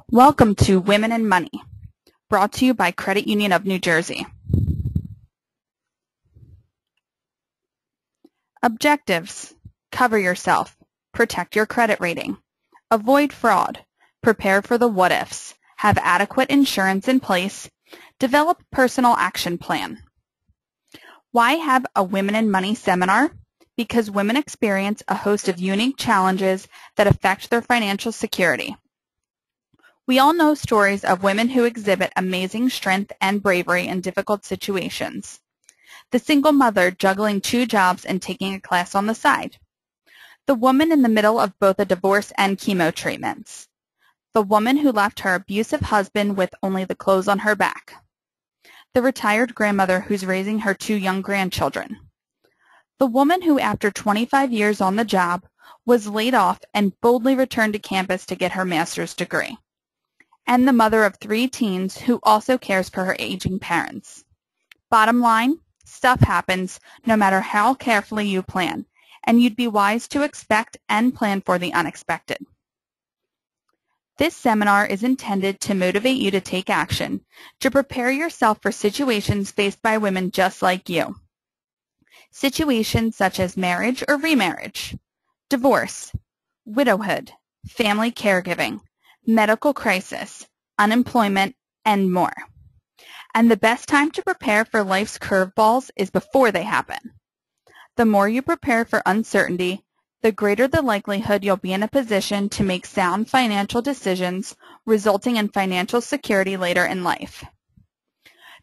Welcome to Women and Money, brought to you by Credit Union of New Jersey. Objectives: cover yourself, protect your credit rating, avoid fraud, prepare for the what-ifs, have adequate insurance in place, develop personal action plan. Why have a Women and Money seminar? Because women experience a host of unique challenges that affect their financial security. We all know stories of women who exhibit amazing strength and bravery in difficult situations. The single mother juggling 2 jobs and taking a class on the side. The woman in the middle of both a divorce and chemo treatments. The woman who left her abusive husband with only the clothes on her back. The retired grandmother who's raising her 2 young grandchildren. The woman who, after 25 years on the job, was laid off and boldly returned to campus to get her master's degree. And the mother of 3 teens who also cares for her aging parents. Bottom line, stuff happens no matter how carefully you plan, and you'd be wise to expect and plan for the unexpected. This seminar is intended to motivate you to take action, to prepare yourself for situations faced by women just like you. Situations such as marriage or remarriage, divorce, widowhood, family caregiving, medical crisis, unemployment, and more. And the best time to prepare for life's curveballs is before they happen. The more you prepare for uncertainty, the greater the likelihood you'll be in a position to make sound financial decisions, resulting in financial security later in life.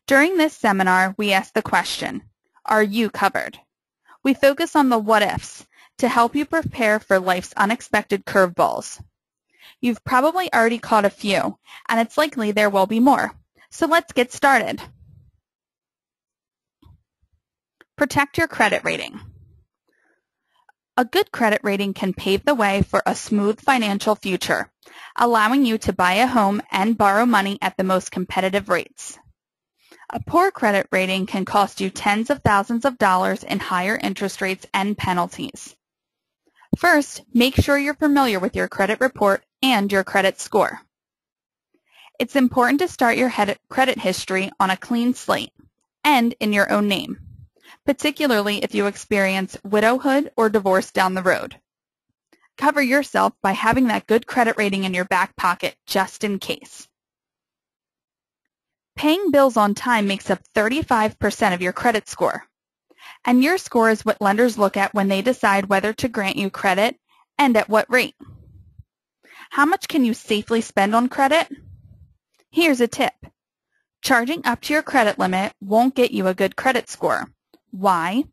During this seminar, we ask the question, are you covered? We focus on the what-ifs to help you prepare for life's unexpected curveballs. You've probably already caught a few, and it's likely there will be more. So let's get started. Protect your credit rating. A good credit rating can pave the way for a smooth financial future, allowing you to buy a home and borrow money at the most competitive rates. A poor credit rating can cost you tens of thousands of dollars in higher interest rates and penalties. First, make sure you're familiar with your credit report and your credit score. It's important to start your credit history on a clean slate and in your own name, particularly if you experience widowhood or divorce down the road. Cover yourself by having that good credit rating in your back pocket just in case. Paying bills on time makes up 35% of your credit score. And your score is what lenders look at when they decide whether to grant you credit and at what rate. How much can you safely spend on credit? Here's a tip. Charging up to your credit limit won't get you a good credit score. Why?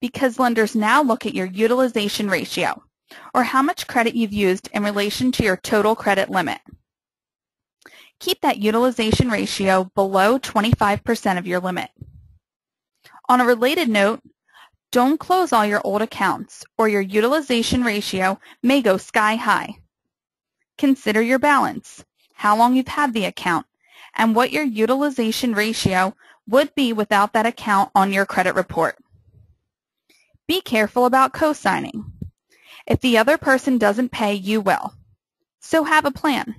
Because lenders now look at your utilization ratio, or how much credit you've used in relation to your total credit limit. Keep that utilization ratio below 25% of your limit. On a related note, don't close all your old accounts or your utilization ratio may go sky high. Consider your balance, how long you've had the account, and what your utilization ratio would be without that account on your credit report. Be careful about co-signing. If the other person doesn't pay, you will. So have a plan.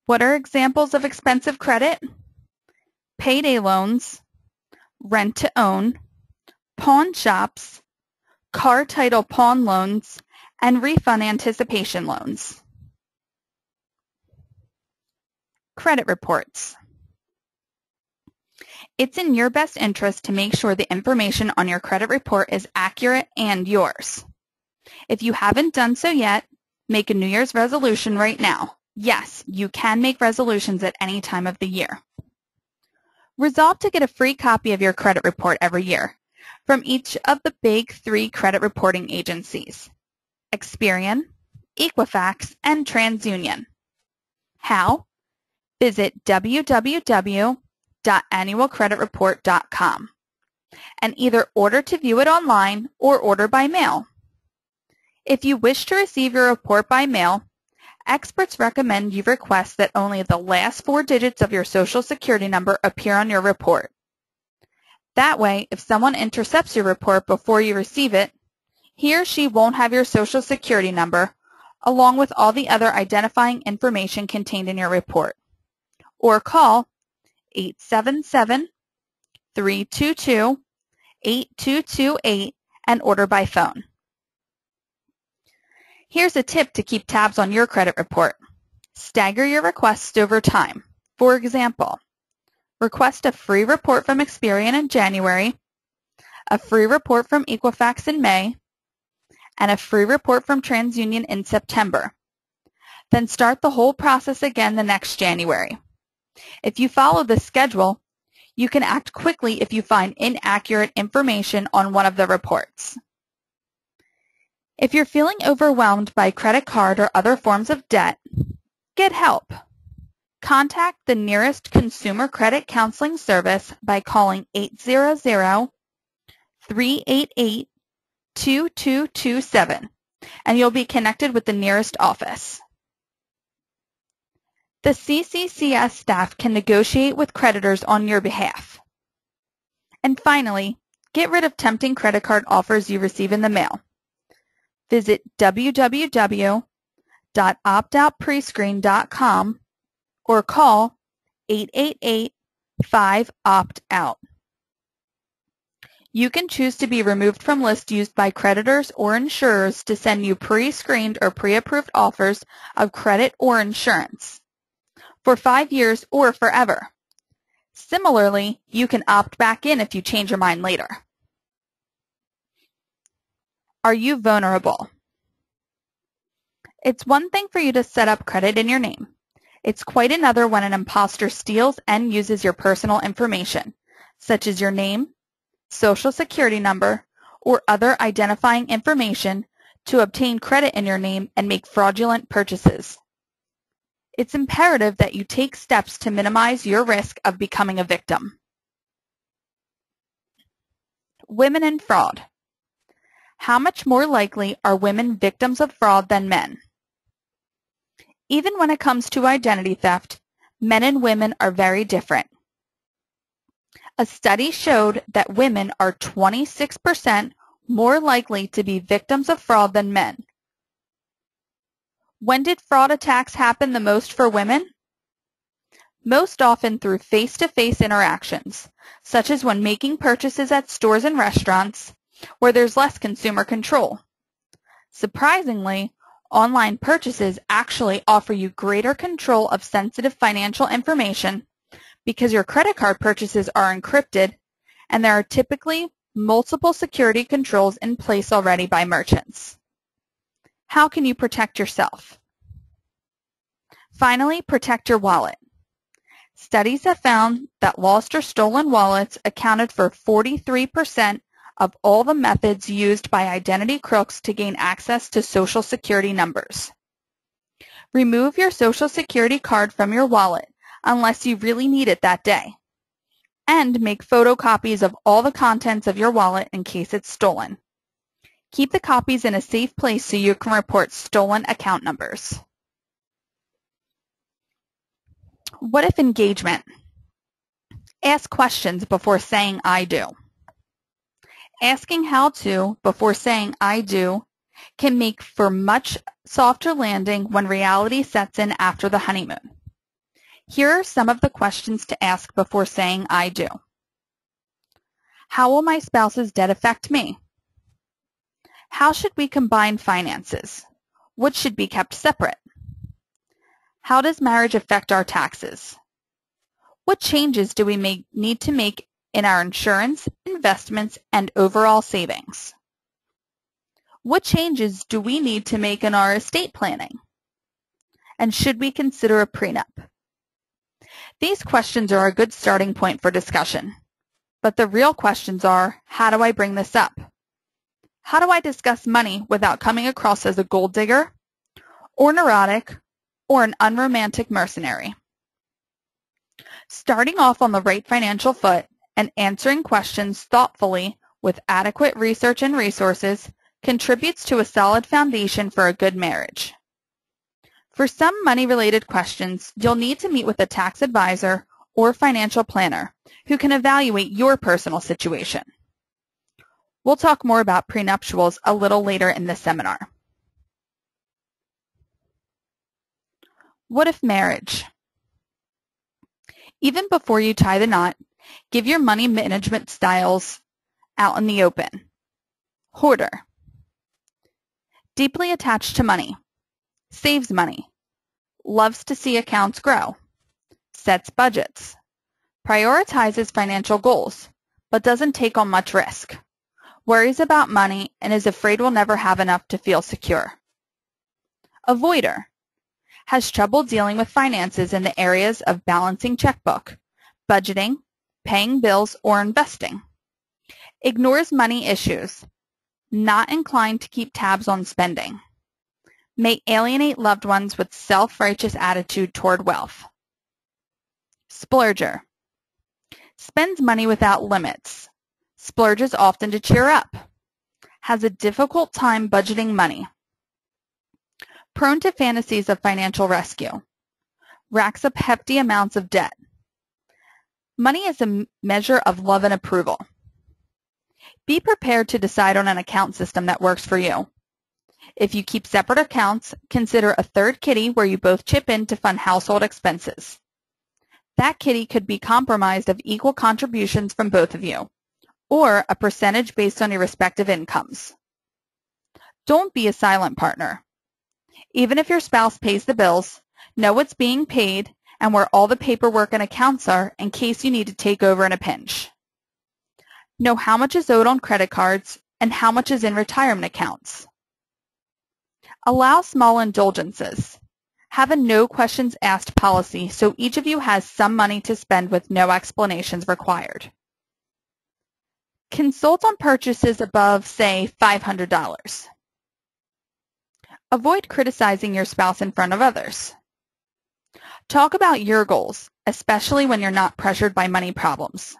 What are examples of expensive credit? Payday loans, rent-to-own, pawn shops, car title pawn loans, and refund anticipation loans. Credit reports. It's in your best interest to make sure the information on your credit report is accurate and yours. If you haven't done so yet, make a New Year's resolution right now. Yes, you can make resolutions at any time of the year. Resolve to get a free copy of your credit report every year from each of the big 3 credit reporting agencies, Experian, Equifax, and TransUnion. How? Visit www.annualcreditreport.com and either order to view it online or order by mail. If you wish to receive your report by mail, experts recommend you request that only the last 4 digits of your Social Security number appear on your report. That way, if someone intercepts your report before you receive it, He or she won't have your Social Security number, along with all the other identifying information contained in your report. Or call 877-322-8228 and order by phone. Here's a tip to keep tabs on your credit report. Stagger your requests over time. For example, request a free report from Experian in January, a free report from Equifax in May, and a free report from TransUnion in September. Then start the whole process again the next January. If you follow this schedule, you can act quickly if you find inaccurate information on one of the reports. If you're feeling overwhelmed by credit card or other forms of debt, get help. Contact the nearest Consumer Credit Counseling Service by calling 800-388-2227, and you'll be connected with the nearest office. The CCCS staff can negotiate with creditors on your behalf. And finally, get rid of tempting credit card offers you receive in the mail. Visit www.optoutprescreen.com or call 888-5-OPT-OUT. You can choose to be removed from lists used by creditors or insurers to send you pre-screened or pre-approved offers of credit or insurance for 5 years or forever. Similarly, you can opt back in if you change your mind later. Are you vulnerable? It's one thing for you to set up credit in your name. It's quite another when an imposter steals and uses your personal information, such as your name, Social Security number, or other identifying information to obtain credit in your name and make fraudulent purchases. It's imperative that you take steps to minimize your risk of becoming a victim. Women and fraud. How much more likely are women victims of fraud than men? Even when it comes to identity theft, men and women are very different. A study showed that women are 26% more likely to be victims of fraud than men. When did fraud attacks happen the most for women? Most often through face-to-face interactions, such as when making purchases at stores and restaurants, where there's less consumer control. Surprisingly, online purchases actually offer you greater control of sensitive financial information because your credit card purchases are encrypted and there are typically multiple security controls in place already by merchants. How can you protect yourself? Finally, protect your wallet. Studies have found that lost or stolen wallets accounted for 43% of all the methods used by identity crooks to gain access to Social Security numbers. Remove your Social Security card from your wallet unless you really need it that day, and make photocopies of all the contents of your wallet in case it's stolen. Keep the copies in a safe place so you can report stolen account numbers. What if engagement? Ask questions before saying I do. Asking how to before saying I do can make for much softer landing when reality sets in after the honeymoon. Here are some of the questions to ask before saying I do. How will my spouse's debt affect me? How should we combine finances? What should be kept separate? How does marriage affect our taxes? What changes do we need to make in our insurance, investments, and overall savings? What changes do we need to make in our estate planning? And should we consider a prenup? These questions are a good starting point for discussion. But the real questions are, how do I bring this up? How do I discuss money without coming across as a gold digger, or neurotic, or an unromantic mercenary? Starting off on the right financial foot and answering questions thoughtfully with adequate research and resources contributes to a solid foundation for a good marriage. For some money-related questions, you'll need to meet with a tax advisor or financial planner who can evaluate your personal situation. We'll talk more about prenuptials a little later in the seminar. What if marriage? Even before you tie the knot, give your money management styles out in the open. Hoarder. Deeply attached to money. Saves money. Loves to see accounts grow. Sets budgets. Prioritizes financial goals, but doesn't take on much risk. Worries about money and is afraid we'll never have enough to feel secure. Avoider. Has trouble dealing with finances in the areas of balancing checkbook, budgeting, paying bills, or investing. Ignores money issues. Not inclined to keep tabs on spending. May alienate loved ones with self-righteous attitude toward wealth. Splurger. Spends money without limits. Splurges often to cheer up. Has a difficult time budgeting money. Prone to fantasies of financial rescue. Racks up hefty amounts of debt. Money is a measure of love and approval. Be prepared to decide on an account system that works for you. If you keep separate accounts, consider a third kitty where you both chip in to fund household expenses. That kitty could be comprised of equal contributions from both of you, or a percentage based on your respective incomes. Don't be a silent partner. Even if your spouse pays the bills, know what's being paid and where all the paperwork and accounts are in case you need to take over in a pinch. Know how much is owed on credit cards and how much is in retirement accounts. Allow small indulgences. Have a no questions asked policy so each of you has some money to spend with no explanations required. Consult on purchases above, say, $500. Avoid criticizing your spouse in front of others. Talk about your goals, especially when you're not pressured by money problems.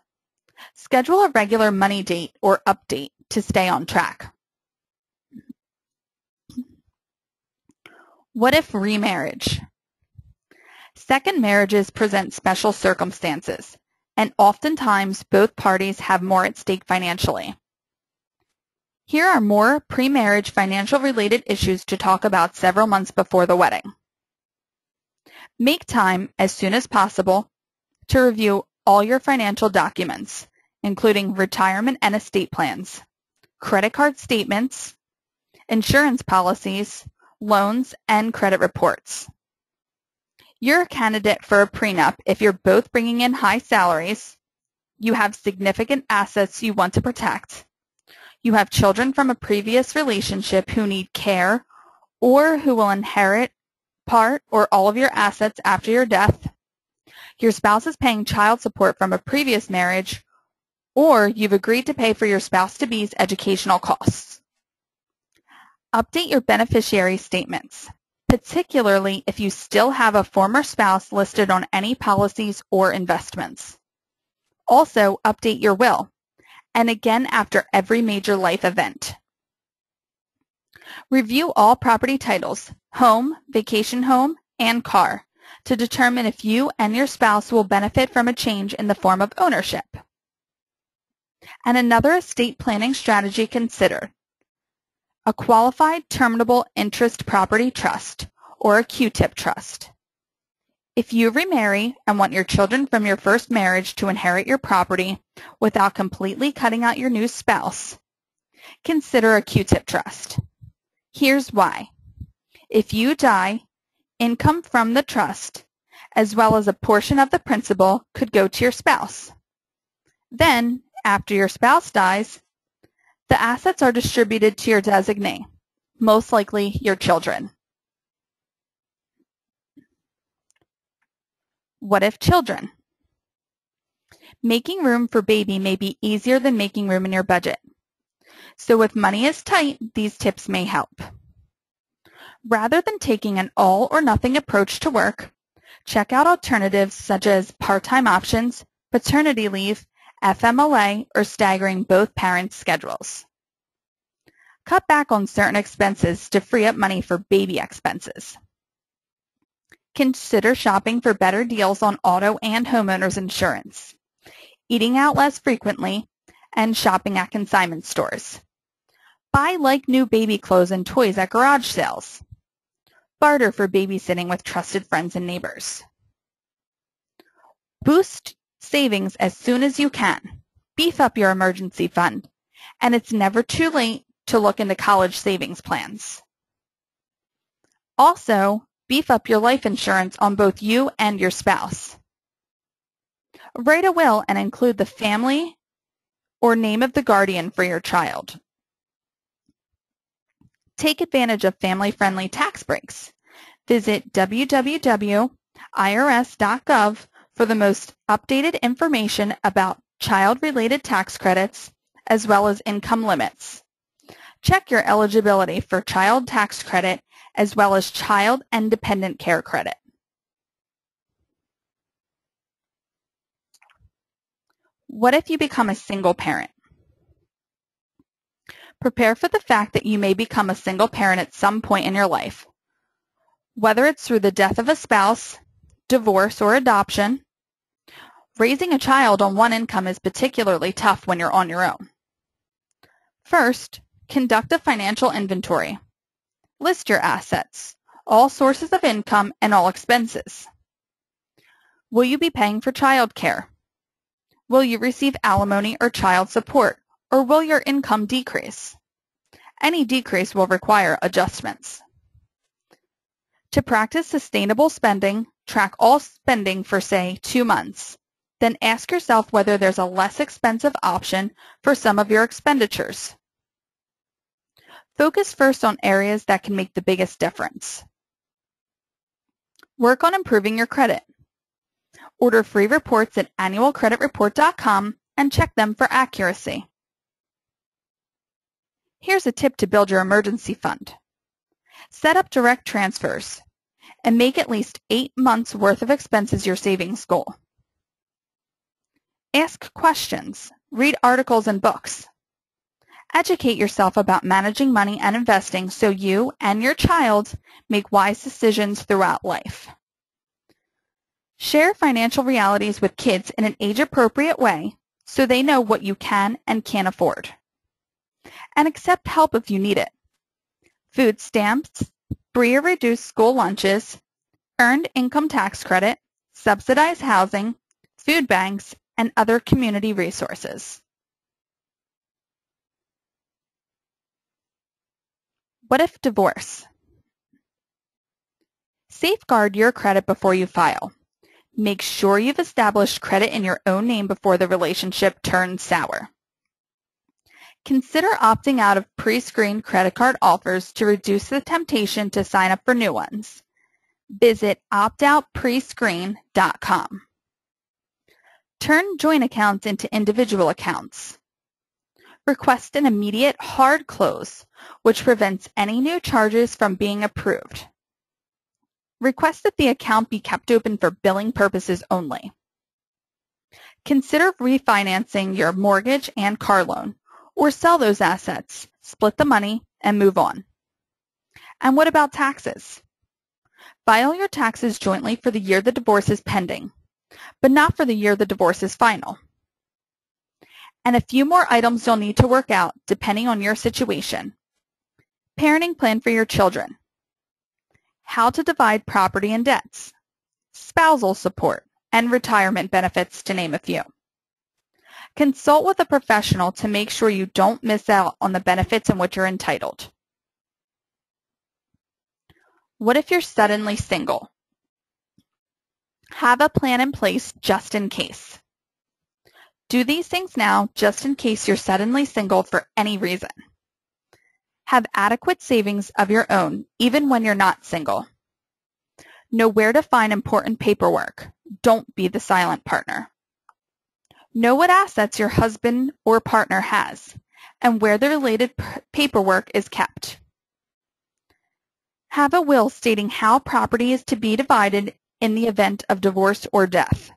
Schedule a regular money date or update to stay on track. What if remarriage? Second marriages present special circumstances, and oftentimes both parties have more at stake financially. Here are more pre-marriage financial-related issues to talk about several months before the wedding. Make time as soon as possible to review all your financial documents, including retirement and estate plans, credit card statements, insurance policies, loans, and credit reports. You're a candidate for a prenup if you're both bringing in high salaries, you have significant assets you want to protect, you have children from a previous relationship who need care or who will inherit part or all of your assets after your death, your spouse is paying child support from a previous marriage, or you've agreed to pay for your spouse-to-be's educational costs. Update your beneficiary statements, particularly if you still have a former spouse listed on any policies or investments. Also, update your will, and again after every major life event. Review all property titles, home, vacation home, and car, to determine if you and your spouse will benefit from a change in the form of ownership. And another estate planning strategy considered: a qualified terminable interest property trust, or a Q-tip trust. If you remarry and want your children from your first marriage to inherit your property without completely cutting out your new spouse, consider a Q-tip trust. Here's why. If you die, income from the trust, as well as a portion of the principal, could go to your spouse. Then, after your spouse dies, the assets are distributed to your designee, most likely your children. What if children? Making room for baby may be easier than making room in your budget. So if money is tight, these tips may help. Rather than taking an all or nothing approach to work, check out alternatives such as part-time options, paternity leave, FMLA, or staggering both parents' schedules. Cut back on certain expenses to free up money for baby expenses. Consider shopping for better deals on auto and homeowners insurance, eating out less frequently, and shopping at consignment stores. Buy like new baby clothes and toys at garage sales. Barter for babysitting with trusted friends and neighbors. Boost savings as soon as you can. Beef up your emergency fund, and it's never too late to look into college savings plans. Also, beef up your life insurance on both you and your spouse. Write a will and include the family or name of the guardian for your child. Take advantage of family-friendly tax breaks. Visit www.irs.gov for the most updated information about child-related tax credits as well as income limits. Check your eligibility for child tax credit as well as child and dependent care credit. What if you become a single parent? Prepare for the fact that you may become a single parent at some point in your life. Whether it's through the death of a spouse, divorce, or adoption, raising a child on one income is particularly tough when you're on your own. First, conduct a financial inventory. List your assets, all sources of income, and all expenses. Will you be paying for child care? Will you receive alimony or child support, or will your income decrease? Any decrease will require adjustments. To practice sustainable spending, track all spending for, say, 2 months. Then ask yourself whether there's a less expensive option for some of your expenditures. Focus first on areas that can make the biggest difference. Work on improving your credit. Order free reports at annualcreditreport.com and check them for accuracy. Here's a tip to build your emergency fund. Set up direct transfers and make at least 8 months' worth of expenses your savings goal. Ask questions. Read articles and books. Educate yourself about managing money and investing so you and your child make wise decisions throughout life. Share financial realities with kids in an age-appropriate way so they know what you can and can't afford. And accept help if you need it. Food stamps, free or reduced school lunches, earned income tax credit, subsidized housing, food banks, and other community resources. What if divorce? Safeguard your credit before you file. Make sure you've established credit in your own name before the relationship turns sour. Consider opting out of pre-screened credit card offers to reduce the temptation to sign up for new ones. Visit optoutprescreen.com. Turn joint accounts into individual accounts. Request an immediate hard close, which prevents any new charges from being approved. Request that the account be kept open for billing purposes only. Consider refinancing your mortgage and car loan, or sell those assets, split the money, and move on. And what about taxes? File your taxes jointly for the year the divorce is pending, but not for the year the divorce is final. And a few more items you'll need to work out depending on your situation. Parenting plan for your children. How to divide property and debts. Spousal support and retirement benefits, to name a few. Consult with a professional to make sure you don't miss out on the benefits in which you're entitled. What if you're suddenly single? Have a plan in place just in case. Do these things now just in case you're suddenly single for any reason. Have adequate savings of your own even when you're not single. Know where to find important paperwork. Don't be the silent partner. Know what assets your husband or partner has and where the related paperwork is kept. Have a will stating how property is to be divided in the event of divorce or death.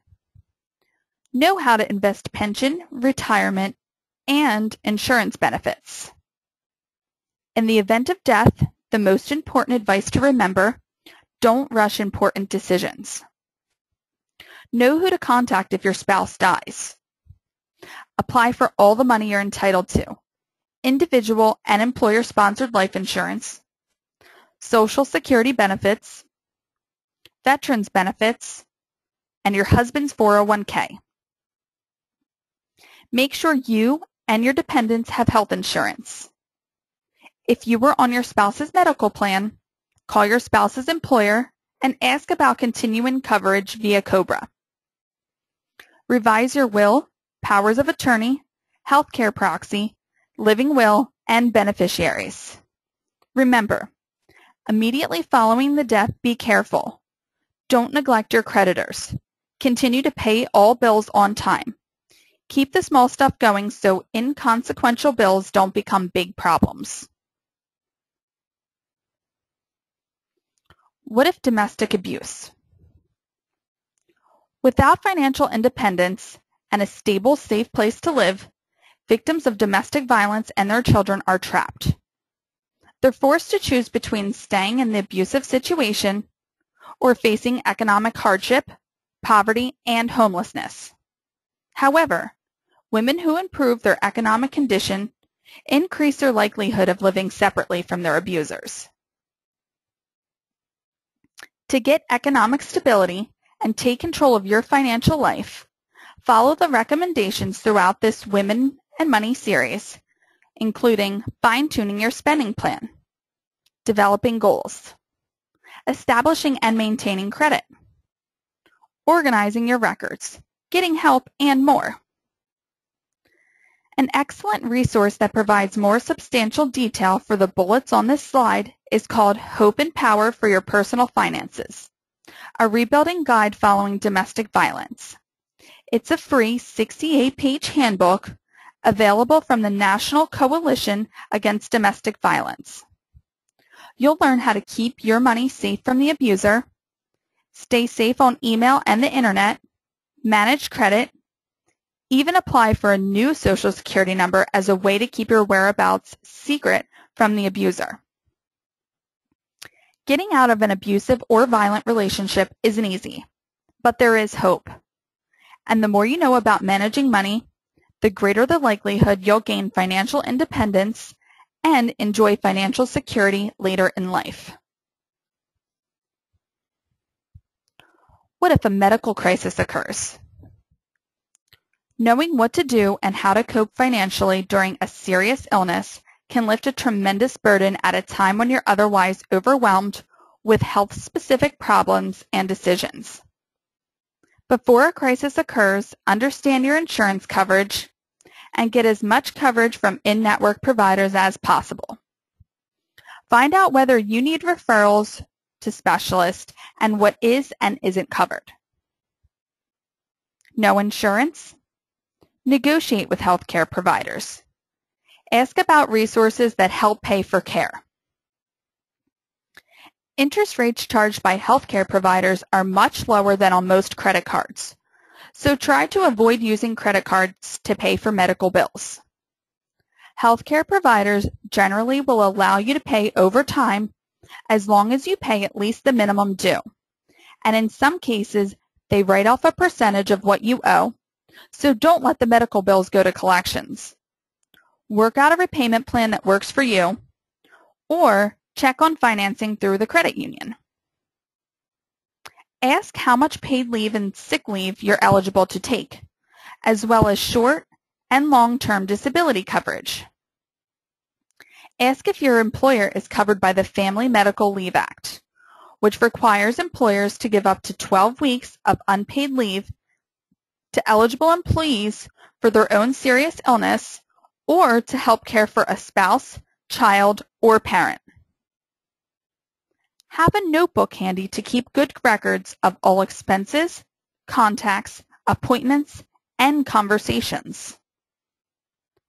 Know how to invest pension, retirement, and insurance benefits. In the event of death, the most important advice to remember: don't rush important decisions. Know who to contact if your spouse dies. Apply for all the money you're entitled to: individual and employer-sponsored life insurance, Social Security benefits, veterans benefits, and your husband's 401k. Make sure you and your dependents have health insurance. If you were on your spouse's medical plan, call your spouse's employer and ask about continuing coverage via COBRA. Revise your will, powers of attorney, healthcare proxy, living will, and beneficiaries. Remember, immediately following the death, be careful. Don't neglect your creditors. Continue to pay all bills on time. Keep the small stuff going so inconsequential bills don't become big problems. What if domestic abuse? Without financial independence and a stable, safe place to live, victims of domestic violence and their children are trapped. They're forced to choose between staying in the abusive situation or facing economic hardship, poverty, and homelessness. However, women who improve their economic condition increase their likelihood of living separately from their abusers. To get economic stability and take control of your financial life, follow the recommendations throughout this Women and Money series, including fine-tuning your spending plan, developing goals, establishing and maintaining credit, organizing your records, getting help, and more. An excellent resource that provides more substantial detail for the bullets on this slide is called Hope and Power for Your Personal Finances, a rebuilding guide following domestic violence. It's a free 68-page handbook available from the National Coalition Against Domestic Violence. You'll learn how to keep your money safe from the abuser, stay safe on email and the internet, manage credit, even apply for a new Social Security number as a way to keep your whereabouts secret from the abuser. Getting out of an abusive or violent relationship isn't easy, but there is hope. And the more you know about managing money, the greater the likelihood you'll gain financial independence and enjoy financial security later in life. What if a medical crisis occurs? Knowing what to do and how to cope financially during a serious illness can lift a tremendous burden at a time when you're otherwise overwhelmed with health-specific problems and decisions. Before a crisis occurs, understand your insurance coverage and get as much coverage from in-network providers as possible. Find out whether you need referrals to specialists and what is and isn't covered. No insurance? Negotiate with healthcare providers. Ask about resources that help pay for care. Interest rates charged by healthcare providers are much lower than on most credit cards, so try to avoid using credit cards to pay for medical bills. Healthcare providers generally will allow you to pay over time as long as you pay at least the minimum due, and in some cases, they write off a percentage of what you owe, so don't let the medical bills go to collections. Work out a repayment plan that works for you, or check on financing through the credit union. Ask how much paid leave and sick leave you're eligible to take, as well as short and long-term disability coverage. Ask if your employer is covered by the Family Medical Leave Act, which requires employers to give up to 12 weeks of unpaid leave to eligible employees for their own serious illness or to help care for a spouse, child, or parent. Have a notebook handy to keep good records of all expenses, contacts, appointments, and conversations.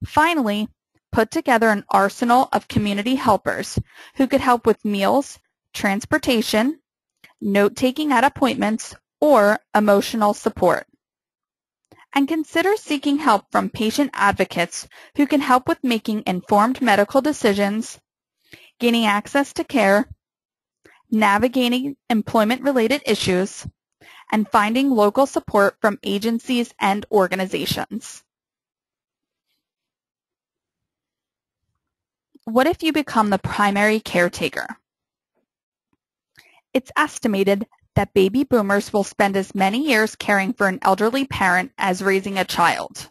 Finally, put together an arsenal of community helpers who could help with meals, transportation, note-taking at appointments, or emotional support. And consider seeking help from patient advocates who can help with making informed medical decisions, gaining access to care, navigating employment-related issues, and finding local support from agencies and organizations. What if you become the primary caretaker? It's estimated that baby boomers will spend as many years caring for an elderly parent as raising a child.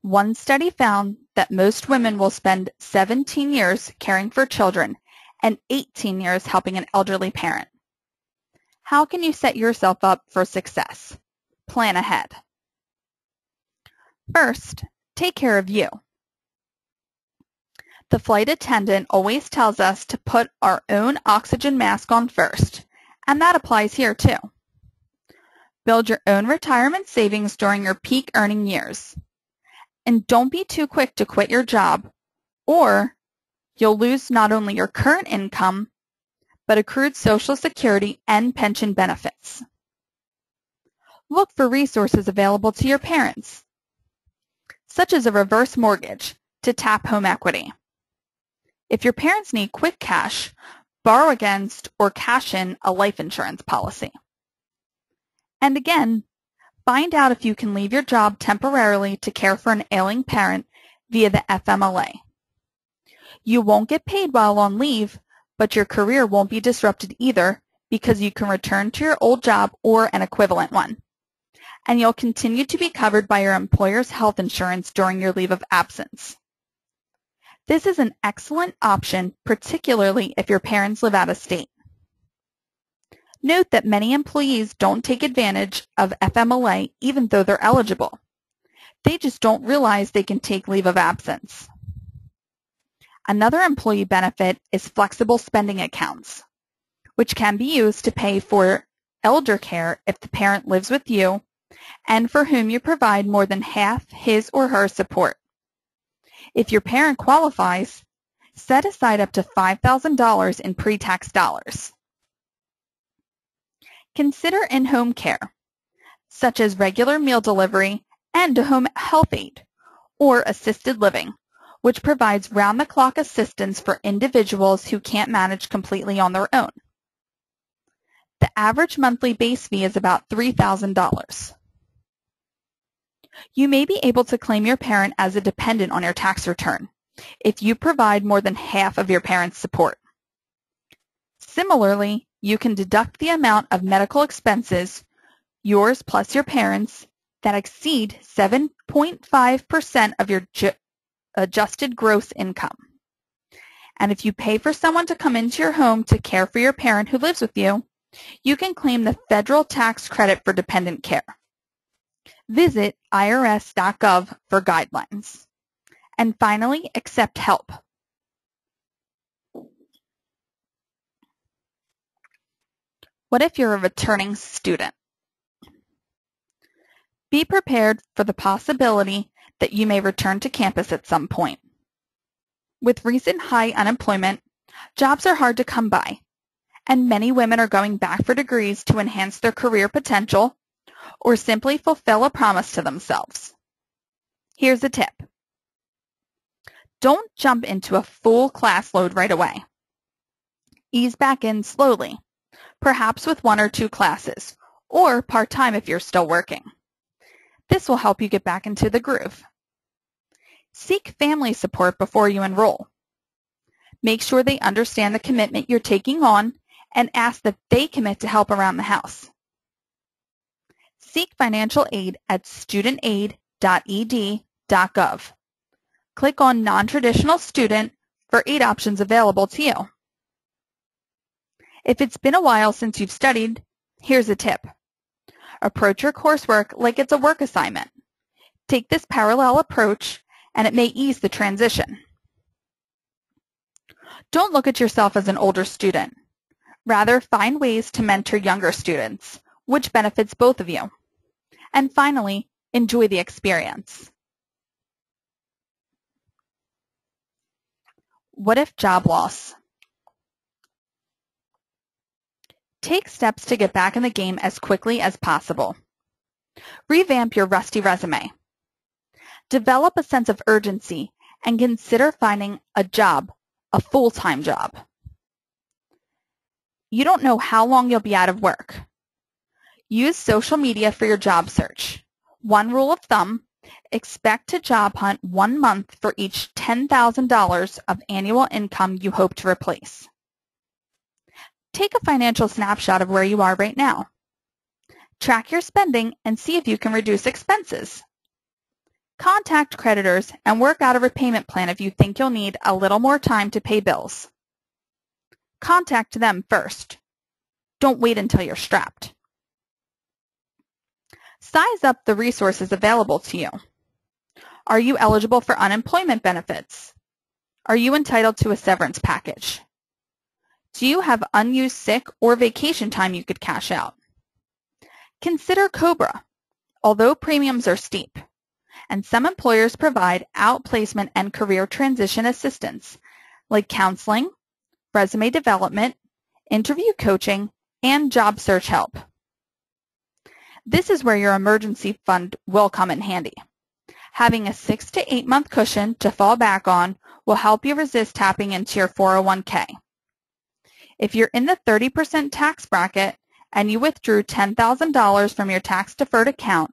One study found that most women will spend 17 years caring for children and 18 years helping an elderly parent. How can you set yourself up for success? Plan ahead. First, take care of you. The flight attendant always tells us to put our own oxygen mask on first, and that applies here too. Build your own retirement savings during your peak earning years. And don't be too quick to quit your job, or you'll lose not only your current income, but accrued Social Security and pension benefits. Look for resources available to your parents, such as a reverse mortgage to tap home equity. If your parents need quick cash, borrow against or cash in a life insurance policy. And again, find out if you can leave your job temporarily to care for an ailing parent via the FMLA. You won't get paid while on leave, but your career won't be disrupted either because you can return to your old job or an equivalent one. And you'll continue to be covered by your employer's health insurance during your leave of absence. This is an excellent option, particularly if your parents live out of state. Note that many employees don't take advantage of FMLA even though they're eligible. They just don't realize they can take leave of absence. Another employee benefit is flexible spending accounts, which can be used to pay for elder care if the parent lives with you and for whom you provide more than half his or her support. If your parent qualifies, set aside up to $5,000 in pre-tax dollars. Consider in-home care, such as regular meal delivery and a home health aide, or assisted living, which provides round-the-clock assistance for individuals who can't manage completely on their own. The average monthly base fee is about $3,000. You may be able to claim your parent as a dependent on your tax return if you provide more than half of your parent's support. Similarly, you can deduct the amount of medical expenses, yours plus your parents', that exceed 7.5% of your adjusted gross income. And if you pay for someone to come into your home to care for your parent who lives with you, you can claim the federal tax credit for dependent care. Visit irs.gov for guidelines. And finally, accept help. What if you're a returning student? Be prepared for the possibility that you may return to campus at some point. With recent high unemployment, jobs are hard to come by, and many women are going back for degrees to enhance their career potential or simply fulfill a promise to themselves. Here's a tip. Don't jump into a full class load right away. Ease back in slowly, perhaps with 1 or 2 classes, or part-time if you're still working. This will help you get back into the groove. Seek family support before you enroll. Make sure they understand the commitment you're taking on and ask that they commit to help around the house. Seek financial aid at studentaid.ed.gov. Click on Non-Traditional Student for aid options available to you. If it's been a while since you've studied, here's a tip. Approach your coursework like it's a work assignment. Take this parallel approach, and it may ease the transition. Don't look at yourself as an older student. Rather, find ways to mentor younger students, which benefits both of you. And finally, enjoy the experience. What if job loss? Take steps to get back in the game as quickly as possible. Revamp your rusty resume. Develop a sense of urgency and consider finding a job, a full-time job. You don't know how long you'll be out of work. Use social media for your job search. One rule of thumb expect to job hunt 1 month for each $10,000 of annual income you hope to replace. Take a financial snapshot of where you are right now. Track your spending and see if you can reduce expenses. Contact creditors and work out a repayment plan if you think you'll need a little more time to pay bills. Contact them first. Don't wait until you're strapped. Size up the resources available to you. Are you eligible for unemployment benefits? Are you entitled to a severance package? Do you have unused sick or vacation time you could cash out? Consider COBRA, although premiums are steep, and some employers provide outplacement and career transition assistance like counseling, resume development, interview coaching, and job search help. This is where your emergency fund will come in handy. Having a 6 to 8 month cushion to fall back on will help you resist tapping into your 401k. If you're in the 30% tax bracket and you withdrew $10,000 from your tax-deferred account,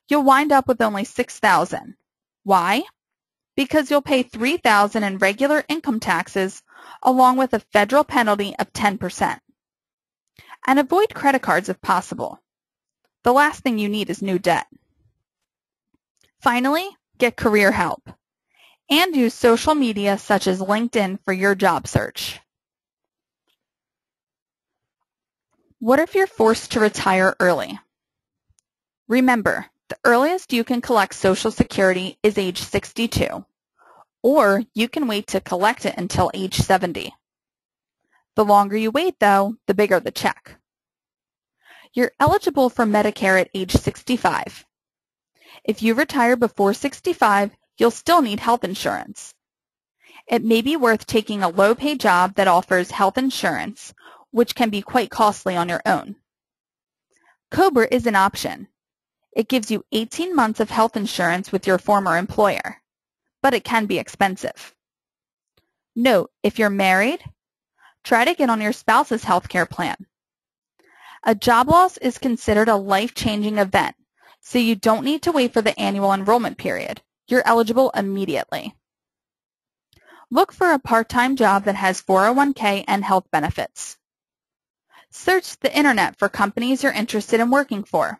you'll wind up with only $6,000. Why? Because you'll pay $3,000 in regular income taxes along with a federal penalty of 10%. And avoid credit cards if possible. The last thing you need is new debt. Finally, get career help and use social media such as LinkedIn for your job search. What if you're forced to retire early? Remember, the earliest you can collect Social Security is age 62, or you can wait to collect it until age 70. The longer you wait, though, the bigger the check. You're eligible for Medicare at age 65. If you retire before 65, you'll still need health insurance. It may be worth taking a low-pay job that offers health insurance, which can be quite costly on your own. COBRA is an option. It gives you 18 months of health insurance with your former employer, but it can be expensive. Note, if you're married, try to get on your spouse's health care plan. A job loss is considered a life-changing event, so you don't need to wait for the annual enrollment period. You're eligible immediately. Look for a part-time job that has 401k and health benefits. Search the internet for companies you're interested in working for,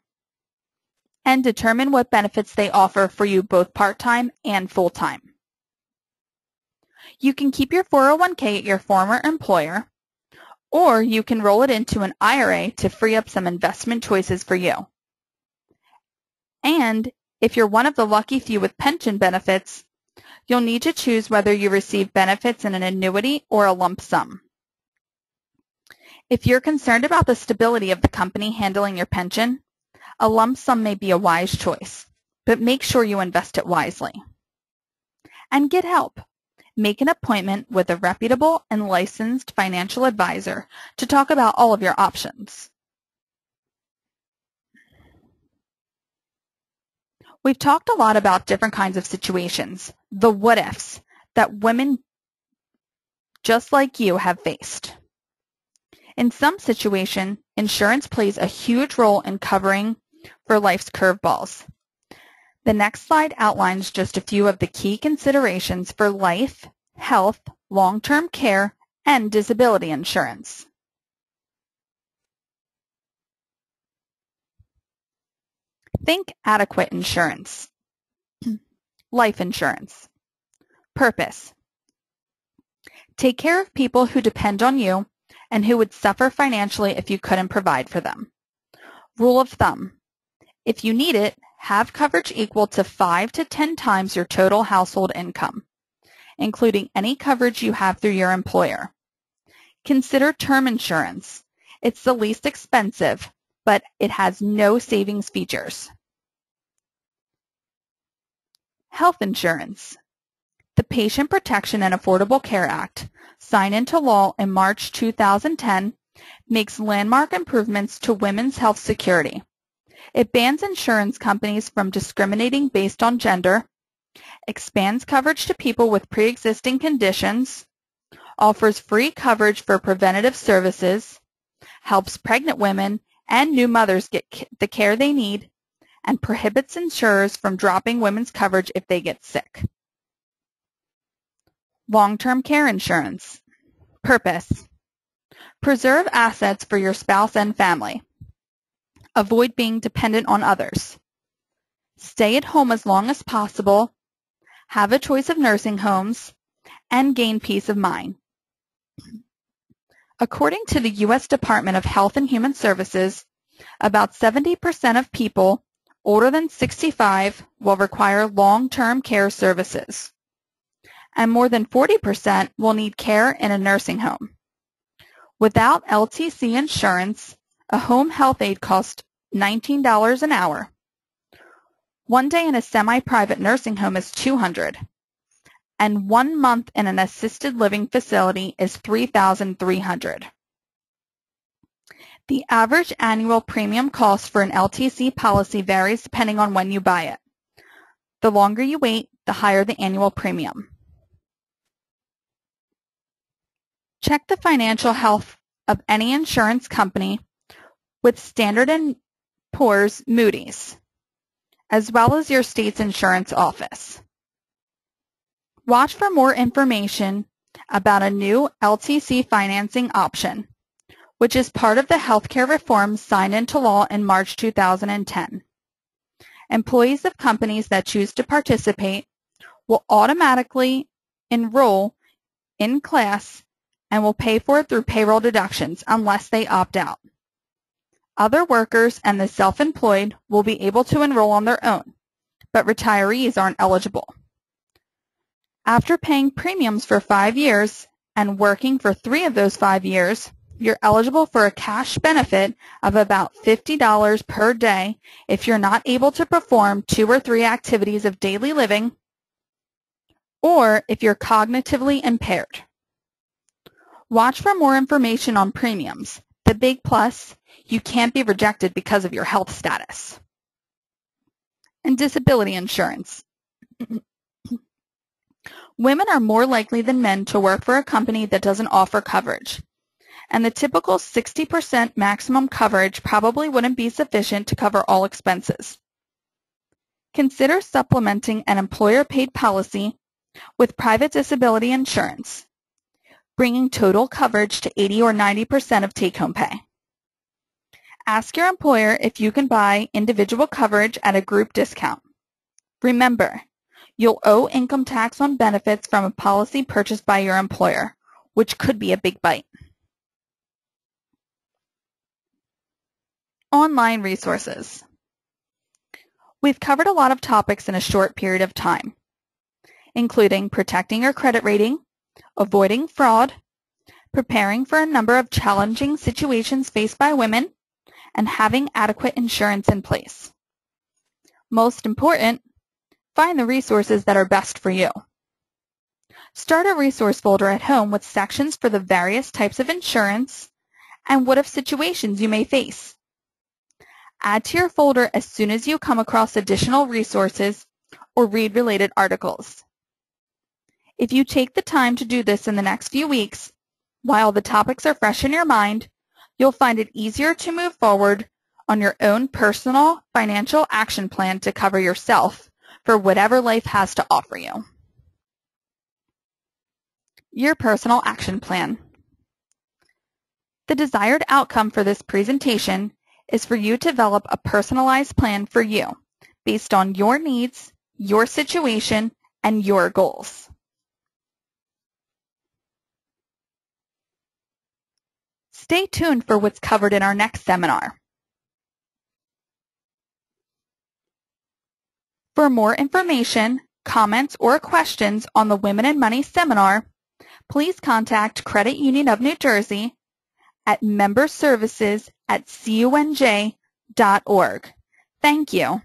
and determine what benefits they offer for you both part-time and full-time. You can keep your 401k at your former employer, or you can roll it into an IRA to free up some investment choices for you. And if you're one of the lucky few with pension benefits, you'll need to choose whether you receive benefits in an annuity or a lump sum. If you're concerned about the stability of the company handling your pension, a lump sum may be a wise choice, but make sure you invest it wisely. And get help. Make an appointment with a reputable and licensed financial advisor to talk about all of your options. We've talked a lot about different kinds of situations, the what-ifs, that women just like you have faced. In some situation, insurance plays a huge role in covering for life's curveballs. The next slide outlines just a few of the key considerations for life, health, long-term care, and disability insurance. Think adequate insurance. Life insurance. Purpose. Take care of people who depend on you and who would suffer financially if you couldn't provide for them. Rule of thumb. If you need it, have coverage equal to 5 to 10 times your total household income, including any coverage you have through your employer. Consider term insurance. It's the least expensive, but it has no savings features. Health insurance. The Patient Protection and Affordable Care Act, signed into law in March 2010, makes landmark improvements to women's health security. It bans insurance companies from discriminating based on gender, expands coverage to people with pre-existing conditions, offers free coverage for preventative services, helps pregnant women and new mothers get the care they need, and prohibits insurers from dropping women's coverage if they get sick. Long-term care insurance. Purpose: preserve assets for your spouse and family. Avoid being dependent on others. Stay at home as long as possible. Have a choice of nursing homes, and gain peace of mind. According to the U.S. Department of Health and Human Services, about 70% of people older than 65 will require long-term care services, and more than 40% will need care in a nursing home. Without LTC insurance, a home health aide costs $19 an hour. One day in a semi-private nursing home is $200, and 1 month in an assisted living facility is $3,300. The average annual premium cost for an LTC policy varies depending on when you buy it. The longer you wait, the higher the annual premium. Check the financial health of any insurance company with Standard & Poor's, Moody's, as well as your state's insurance office. Watch for more information about a new LTC financing option, which is part of the healthcare reforms signed into law in March 2010. Employees of companies that choose to participate will automatically enroll in class and will pay for it through payroll deductions unless they opt out. Other workers and the self-employed will be able to enroll on their own, but retirees aren't eligible. After paying premiums for 5 years and working for 3 of those 5 years, you're eligible for a cash benefit of about $50 per day if you're not able to perform 2 or 3 activities of daily living, or if you're cognitively impaired. Watch for more information on premiums. The big plus: you can't be rejected because of your health status. And disability insurance. Women are more likely than men to work for a company that doesn't offer coverage, and the typical 60% maximum coverage probably wouldn't be sufficient to cover all expenses. Consider supplementing an employer-paid policy with private disability insurance, bringing total coverage to 80 or 90% of take-home pay. Ask your employer if you can buy individual coverage at a group discount. Remember, you'll owe income tax on benefits from a policy purchased by your employer, which could be a big bite. Online resources. We've covered a lot of topics in a short period of time, including protecting your credit rating, avoiding fraud, preparing for a number of challenging situations faced by women, and having adequate insurance in place. Most important, find the resources that are best for you. Start a resource folder at home with sections for the various types of insurance and what-if situations you may face. Add to your folder as soon as you come across additional resources or read related articles. If you take the time to do this in the next few weeks, while the topics are fresh in your mind, you'll find it easier to move forward on your own personal financial action plan to cover yourself for whatever life has to offer you. Your personal action plan. The desired outcome for this presentation is for you to develop a personalized plan for you based on your needs, your situation, and your goals. Stay tuned for what's covered in our next seminar. For more information, comments, or questions on the Women and Money seminar, please contact Credit Union of New Jersey at memberservices@cunj.org. Thank you.